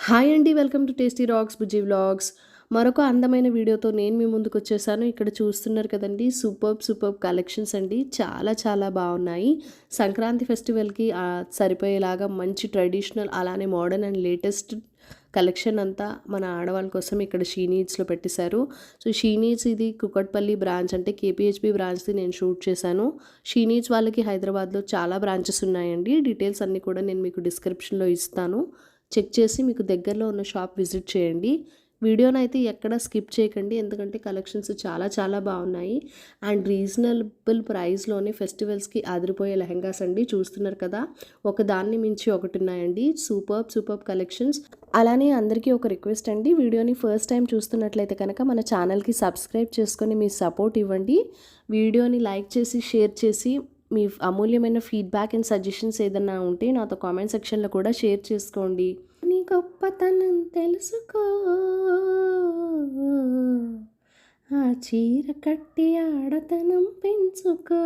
Hi అండి. Welcome to tasty rocks Bujji vlogs. మరొక అందమైన వీడియోతో నేను మీ ముందుకొచ్చేసాను. ఇక్కడ చూస్తున్నారు కదండీ! సూపర్బ్ కలెక్షన్స్ అండి. చాలా చాలా బావున్నాయి. సంక్రాంతి ఫెస్టివల్‌కి సరిపోయేలాగా మంచి ట్రెడిషనల్ అలానే మోడర్న్ అండ్ లేటెస్ట్ కలెక్షన్ అంతా మన ఆడవాళ్ళ కోసం ఇక్కడ షీ నీడ్స్‌లో పెట్టేశారు. సో, షీ నీడ్స్ ఇది కూకట్పల్లి బ్రాంచ్ అంటే కేపీహెచ్‌బీ బ్రాంచ్‌ది నేను షూట్ చేశాను. షీ నీడ్స్ వాళ్ళకి హైదరాబాద్‌లో చాలా బ్రాంచెస్ ఉన్నాయండి. డీటెయిల్స్ అన్నీ కూడా నేను మీకు డిస్క్రిప్షన్‌లో ఇస్తాను. చెక్ చేసి మీకు దగ్గరలో ఉన్న షాప్ విజిట్ చేయండి. వీడియోనైతే ఎక్కడ స్కిప్ చేయకండి. ఎందుకంటే కలెక్షన్స్ చాలా చాలా బాగున్నాయి. అండ్ రీజనబుల్ ప్రైస్‌లోనే ఫెస్టివల్స్‌కి అదిరిపోయే లెహెంగాస్ అండి. చూస్తున్నారు కదా! ఒకదాన్ని మించి ఒకటున్నాయండి. Superb collections. అలానే అందరికీ ఒక రిక్వెస్ట్ అండి. వీడియోని ఫస్ట్ టైం చూస్తున్నట్లయితే కనుక మన ఛానల్‌కి సబ్స్క్రైబ్ చేసుకొని మీ సపోర్ట్ ఇవ్వండి. వీడియోని లైక్ చేసి, షేర్ చేసి మీ అమూల్యమైన ఫీడ్‌బ్యాక్ అండ్ సజెషన్స్ ఏదన్నా ఉంటే నాతో కామెంట్ సెక్షన్‌లో కూడా షేర్ చేసుకోండి. నీ గొప్పతనం తెలుసుకో, ఆ చీర కట్టి ఆడతనం పెంచుకో,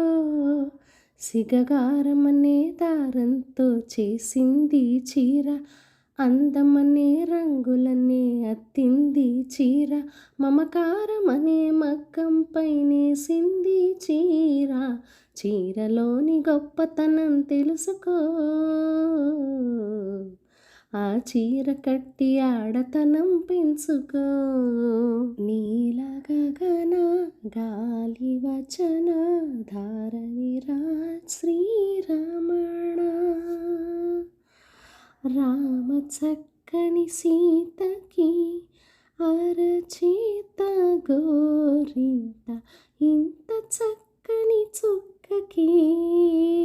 సిగగారమనే దారంతో చేసింది చీర, అందమనే రంగులనే అత్తింది చీర, మమకారమనే మగ్గంపై నేసింది చీర, చీరలోని గొప్పతనం తెలుసుకో, ఆ చీర కట్టి ఆడతనం పెంచుకో. నీల గగన గాలి వచన ధారణిరా శ్రీరమణ, రామ చక్కని సీతకి అరచేత గోరింట, ఇంత చక్కని చుక్కకి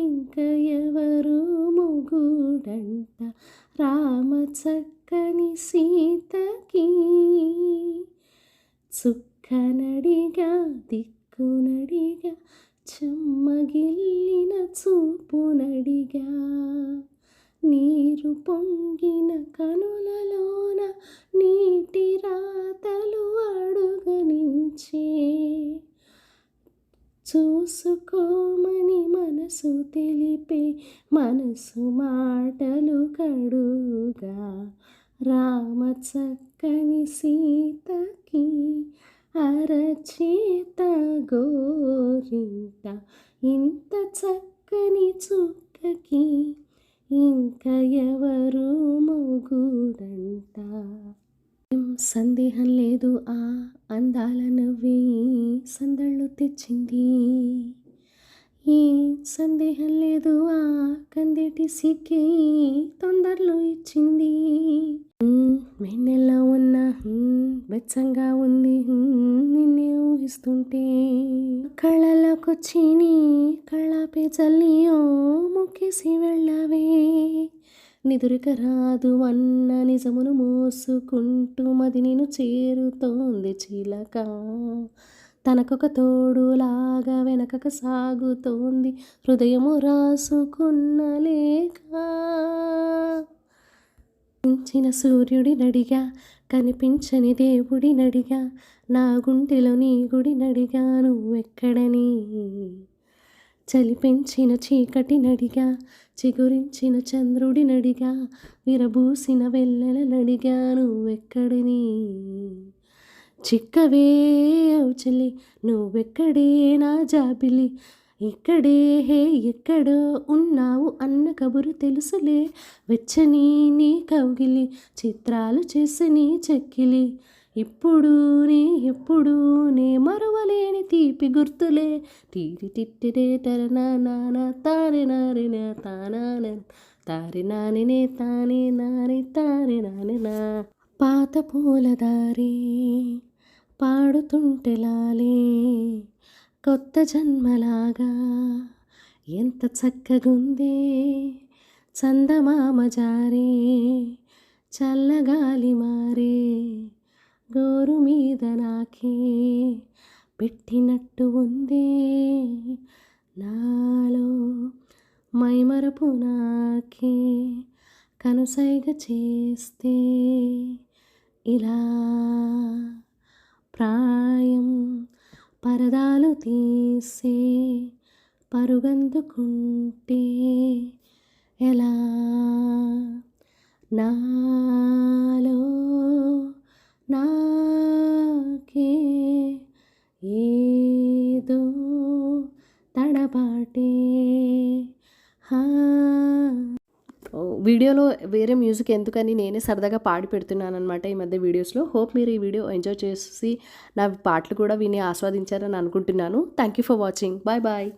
ఇంకా ఎవరు మొగుడంట, రామ చక్కని సీతకి చుక్కనడిగా దిక్కునడిగా చెమ్మగిల్లిన చూపునడిగా, నీరు పొంగిన కనులలోన నీటి రాతలు అడుగనించే, చూసుకోమని మనసు తెలిపే మనసు మాటలు కడుగా, రామ చక్కని సీతకి అరచేత గోరింట, ఇంత చక్కని చుక్కకి ఇంకా ఎవరు మొగుడంట. సందేహం లేదు ఆ అందాల నవ్వే సందళ్ళు తెచ్చింది, ఈ సందేహం లేదు ఆ కందేటి సిక్కి తొందరలో ఇచ్చింది, వెన్నెల్లో ఉన్న వెచ్చంగా ఉంది నిన్నే ఊహిస్తుంటే, కళ్ళలోకొచ్చి నీ కళ్ళాపే చల్లియో ముక్కేసి వెళ్ళవే, నిదురిక రాదు అన్న నిజమును మోసుకుంటూ మది నేను చేరుతోంది చిలక, తనకొక తోడులాగా వెనకక సాగుతోంది హృదయము రాసుకున్న లేఖ, కనిపించిన సూర్యుడి నడిగా కనిపించని దేవుడి నడిగా, నా గుండెలో నీ గుడి నడిగా నువ్వెక్కడని, చలి పెంచిన చీకటి నడిగా చిగురించిన చంద్రుడి నడిగా, విరబూసిన వెన్నెల నడిగా నువ్వెక్కడని, చిక్కవే ఔచలి నువ్వెక్కడే నా జాబిలి, ఇక్కడే హే ఎక్కడో ఉన్నావు అన్న కబురు తెలుసులే, వెచ్చని నీ కౌగిలి చిత్రాలు చేసి నీ చెక్కిలి, ఇప్పుడు ఎప్పుడు నే మరువలేని తీపి గుర్తులే, టీరి టిట్టిరే టరనానా తారే నారిన తానాన తారి నానినే తానే నాని తారి నానినా, పాత పూలదారి పాడుతుంటే లాలే కొత్త జన్మలాగా ఎంత చక్కగుందే, చందమామ జారే చల్లగాలి మారే గోరు మీద నాకే పెట్టినట్టు ఉందే, నాలో మైమరపు నాకే కనుసైగ చేస్తే ఇలా ప్రాయం పరదాలు తీసే పరుగందుకుంటే ఎలా, నాలో నాకే ఏదో తడబాటే హా వీడియోలో వేరే మ్యూజిక్ ఎందుకని నేనే సరదాగా పాడి పెడుతున్నాననమాట ఈ మధ్య వీడియోస్లో. హోప్ మీరు ఈ వీడియో ఎంజాయ్ చేసి నా పాటలు కూడా విని ఆస్వాదించారని అనుకుంటున్నాను. Thank you for watching. Bye bye.